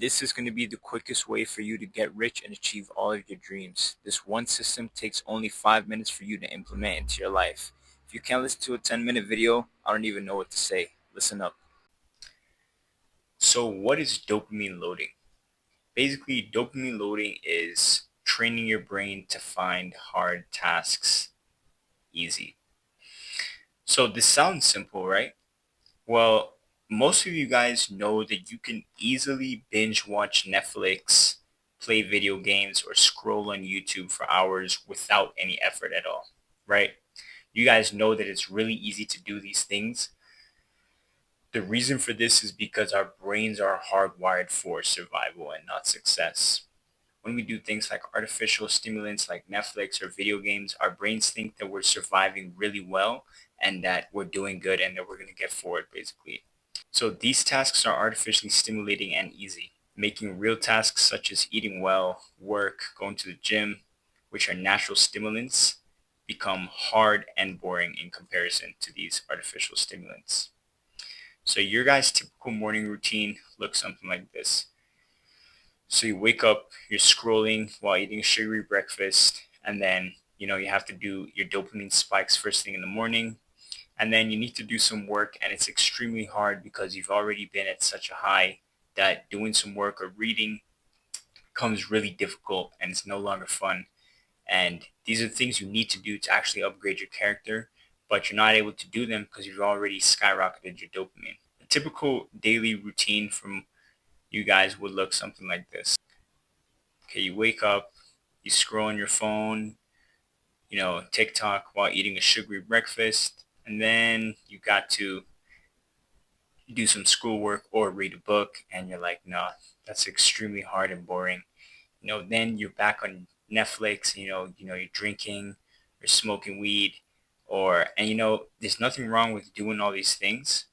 This is going to be the quickest way for you to get rich and achieve all of your dreams. This one system takes only 5 minutes for you to implement into your life. If you can't listen to a 10-minute video, I don't even know what to say. Listen up. So, what is dopamine loading? Basically, dopamine loading is training your brain to find hard tasks easy. So, this sounds simple, right? Well, most of you guys know that you can easily binge watch Netflix, play video games, or scroll on YouTube for hours without any effort at all, right? You guys know that it's really easy to do these things. The reason for this is because our brains are hardwired for survival and not success. When we do things like artificial stimulants like Netflix or video games, our brains think that we're surviving really well and that we're doing good and that we're going to get forward, basically. So these tasks are artificially stimulating and easy, making real tasks such as eating well, work, going to the gym, which are natural stimulants, become hard and boring in comparison to these artificial stimulants. So your guys' typical morning routine looks something like this. So you wake up, you're scrolling while eating a sugary breakfast, and then you have to do your dopamine spikes first thing in the morning, and then you need to do some work, and it's extremely hard because you've already been at such a high that doing some work or reading becomes really difficult and it's no longer fun. And these are things you need to do to actually upgrade your character, but you're not able to do them because you've already skyrocketed your dopamine. A typical daily routine from you guys would look something like this. Okay, you wake up, you scroll on your phone, TikTok while eating a sugary breakfast, and then you got to do some schoolwork or read a book, and you're like, nah, that's extremely hard and boring. Then you're back on Netflix, you're drinking or smoking weed, and there's nothing wrong with doing all these things,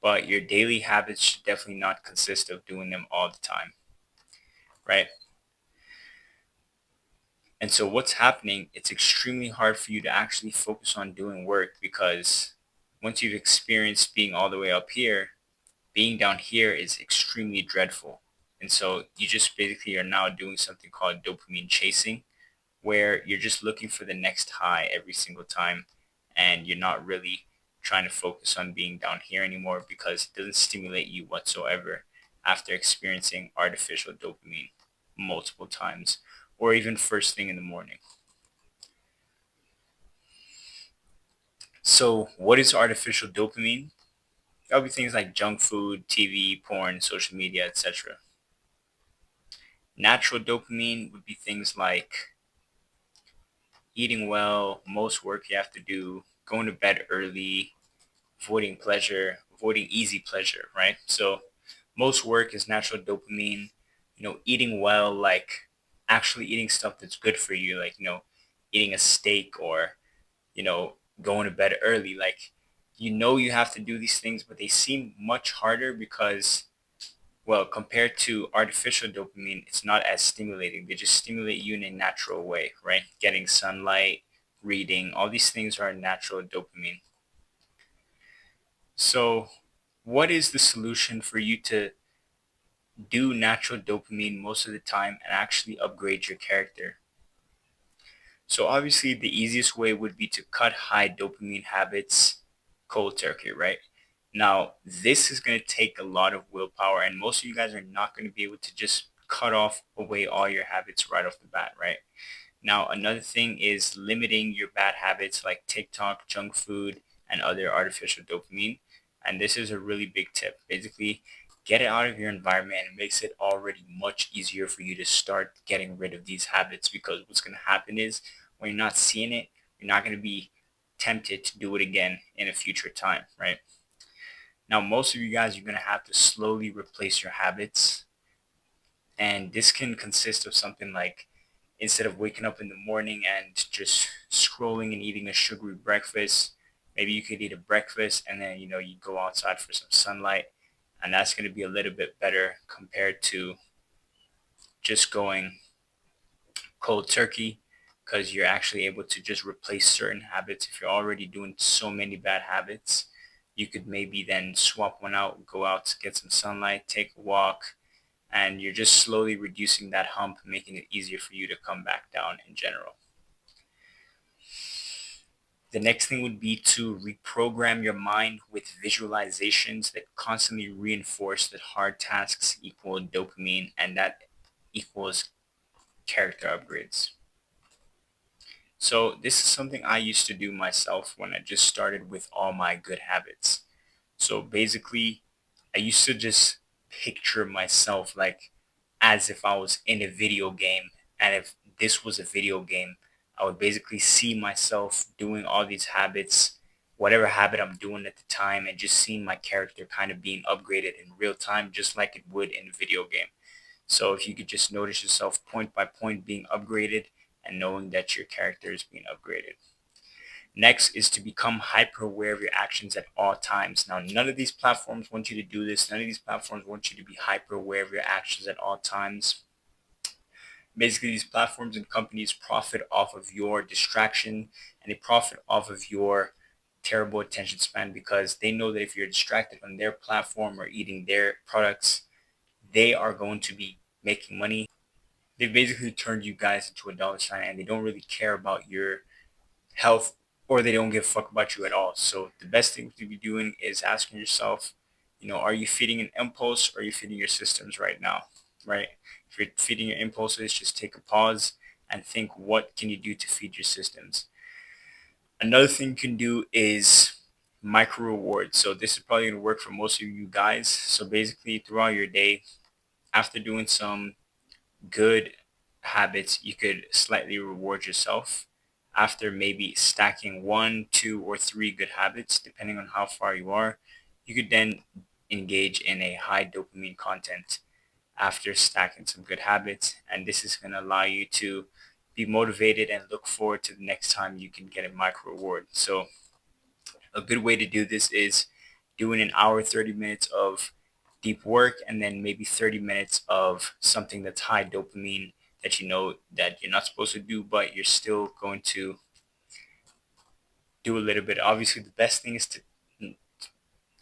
but your daily habits should definitely not consist of doing them all the time, right? And so what's happening, it's extremely hard for you to actually focus on doing work because once you've experienced being all the way up here, being down here is extremely dreadful. And so you just basically are now doing something called dopamine chasing, where you're just looking for the next high every single time. And you're not really trying to focus on being down here anymore because it doesn't stimulate you whatsoever after experiencing artificial dopamine multiple times or even first thing in the morning. So, what is artificial dopamine? That'll be things like junk food, TV, porn, social media, etc. Natural dopamine would be things like eating well, most work you have to do, going to bed early, avoiding easy pleasure, right? So most work is natural dopamine, eating well, like actually eating stuff that's good for you, like, eating a steak or, going to bed early. Like, you have to do these things, but they seem much harder because well, compared to artificial dopamine, it's not as stimulating. They just stimulate you in a natural way, right? Getting sunlight, reading, all these things are natural dopamine. So, what is the solution for you to do natural dopamine most of the time and actually upgrade your character? So, obviously, the easiest way would be to cut high dopamine habits cold turkey, right? Now, this is going to take a lot of willpower, and most of you guys are not going to be able to just cut off away all your habits right off the bat, right? Now, another thing is limiting your bad habits like TikTok, junk food, and other artificial dopamine. And this is a really big tip. Basically, get it out of your environment and it makes it already much easier for you to start getting rid of these habits because what's going to happen is when you're not seeing it, you're not going to be tempted to do it again in a future time, right? Now, most of you guys, you're going to have to slowly replace your habits. And this can consist of something like instead of waking up in the morning and just scrolling and eating a sugary breakfast, maybe you could eat a breakfast and then, you go outside for some sunlight. And that's going to be a little bit better compared to just going cold turkey because you're actually able to just replace certain habits. If you're already doing so many bad habits, you could maybe then swap one out, go out to get some sunlight, take a walk, and you're just slowly reducing that hump, making it easier for you to come back down in general. The next thing would be to reprogram your mind with visualizations that constantly reinforce that hard tasks equal dopamine and that equals character upgrades. So this is something I used to do myself when I just started with all my good habits. So basically, I used to just picture myself like as if I was in a video game. And if this was a video game, I would basically see myself doing all these habits, whatever habit I'm doing at the time, and just seeing my character kind of being upgraded in real time, just like it would in a video game. So if you could just notice yourself point by point being upgraded and knowing that your character is being upgraded. Next is to become hyper aware of your actions at all times. Now, none of these platforms want you to do this. None of these platforms want you to be hyper aware of your actions at all times. Basically, these platforms and companies profit off of your distraction and they profit off of your terrible attention span because they know that if you're distracted on their platform or eating their products, they are going to be making money. They basically turned you guys into a dollar sign and they don't really care about your health or they don't give a fuck about you at all. So the best thing to be doing is asking yourself, are you feeding an impulse or are you feeding your systems right now? Right? If you're feeding your impulses, just take a pause and think what can you do to feed your systems. Another thing you can do is micro rewards. So this is probably going to work for most of you guys. So basically throughout your day, after doing some good habits, you could slightly reward yourself after maybe stacking 1, 2, or 3 good habits, depending on how far you are. You could then engage in a high dopamine content after stacking some good habits, and this is going to allow you to be motivated and look forward to the next time you can get a micro reward. So a good way to do this is doing an hour 30 minutes of deep work and then maybe 30 minutes of something that's high dopamine that you know that you're not supposed to do but you're still going to do a little bit. Obviously the best thing is to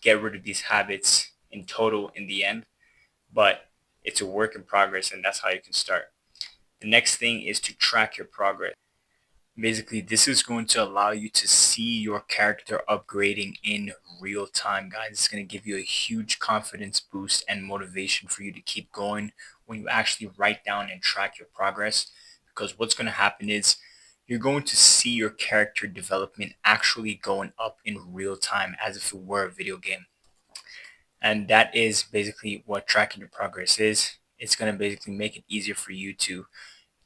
get rid of these habits in total in the end, but it's a work in progress and that's how you can start. The next thing is to track your progress. Basically, this is going to allow you to see your character upgrading in real time, guys. It's going to give you a huge confidence boost and motivation for you to keep going when you actually write down and track your progress. Because what's going to happen is you're going to see your character development actually going up in real time as if it were a video game. And that is basically what tracking your progress is. It's going to basically make it easier for you to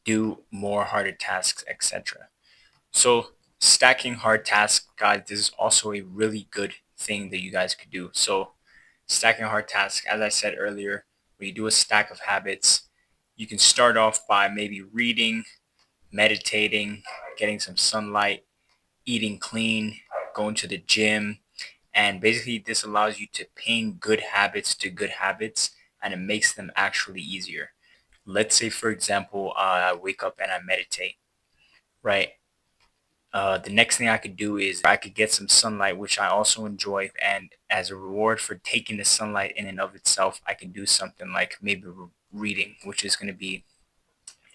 do more harder tasks, etc. So stacking hard tasks, guys, this is also a really good thing that you guys could do. So stacking hard tasks, as I said earlier, when you do a stack of habits, you can start off by maybe reading, meditating, getting some sunlight, eating clean, going to the gym, and basically this allows you to pin good habits to good habits and it makes them actually easier. Let's say, for example, I wake up and I meditate, right? The next thing I could do is I could get some sunlight, which I also enjoy. And as a reward for taking the sunlight in and of itself, I can do something like maybe reading, which is going to be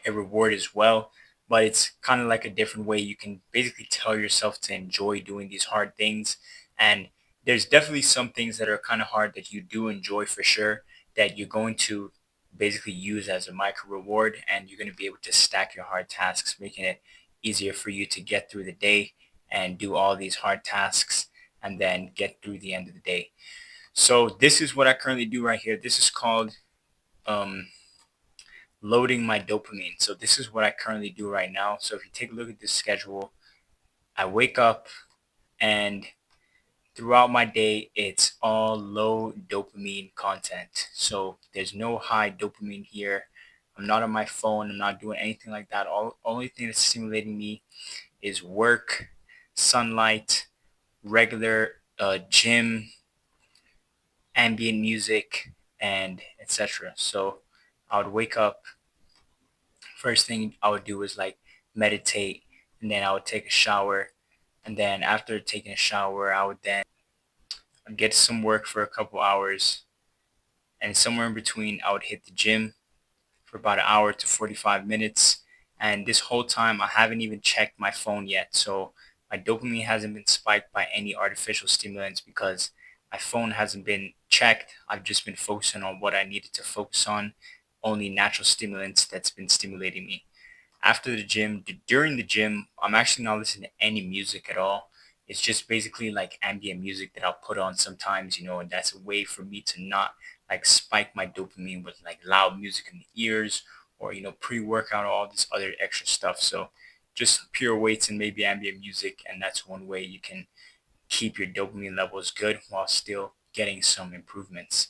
a reward as well. But it's kind of like a different way. You can basically tell yourself to enjoy doing these hard things. And there's definitely some things that are kind of hard that you do enjoy for sure that you're going to basically use as a micro reward. And you're going to be able to stack your hard tasks, making it easier for you to get through the day and do all these hard tasks and then get through the end of the day. So this is what I currently do right here. This is called um, loading my dopamine. So this is what I currently do right now. So if you take a look at this schedule, I wake up and throughout my day, it's all low dopamine content. So there's no high dopamine here. I'm not on my phone. I'm not doing anything like that. Only thing that's stimulating me is work, sunlight, regular gym, ambient music, and etc. So I would wake up. First thing I would do is like meditate, and then I would take a shower, and then after taking a shower, I would then get some work for a couple hours, and somewhere in between I would hit the gym for about an hour to 45 minutes. And this whole time, I haven't even checked my phone yet. So my dopamine hasn't been spiked by any artificial stimulants because my phone hasn't been checked. I've just been focusing on what I needed to focus on, only natural stimulants that's been stimulating me. After the gym, during the gym, I'm actually not listening to any music at all. It's just basically like ambient music that I'll put on sometimes, and that's a way for me to not like spike my dopamine with like loud music in the ears or, pre-workout or all this other extra stuff. So just pure weights and maybe ambient music. And that's one way you can keep your dopamine levels good while still getting some improvements.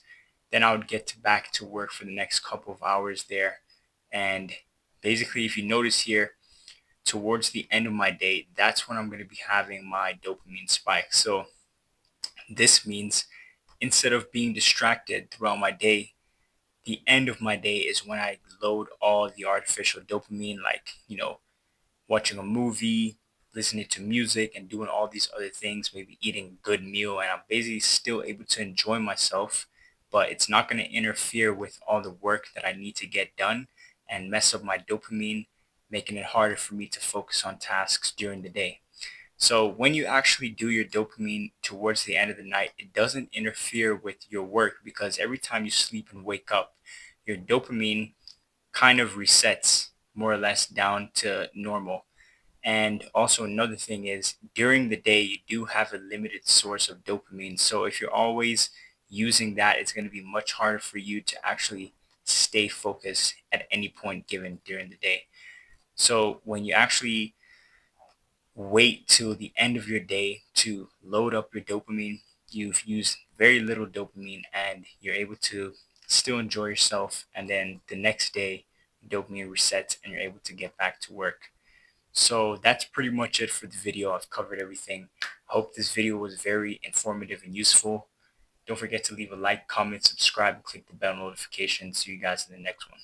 Then I would get back to work for the next couple of hours there. And basically, if you notice here, towards the end of my day, that's when I'm going to be having my dopamine spike. So this means instead of being distracted throughout my day, the end of my day is when I load all the artificial dopamine, like, watching a movie, listening to music, and doing all these other things, maybe eating a good meal, and I'm basically still able to enjoy myself, but it's not going to interfere with all the work that I need to get done and mess up my dopamine, making it harder for me to focus on tasks during the day. So when you actually do your dopamine towards the end of the night, it doesn't interfere with your work because every time you sleep and wake up, your dopamine kind of resets more or less down to normal. And also another thing is during the day, you do have a limited source of dopamine. So if you're always using that, it's going to be much harder for you to actually stay focused at any point given during the day. So when you actually wait till the end of your day to load up your dopamine, you've used very little dopamine and you're able to still enjoy yourself. And then the next day, dopamine resets and you're able to get back to work. So that's pretty much it for the video. I've covered everything. I hope this video was very informative and useful. Don't forget to leave a like, comment, subscribe, and click the bell notification. See you guys in the next one.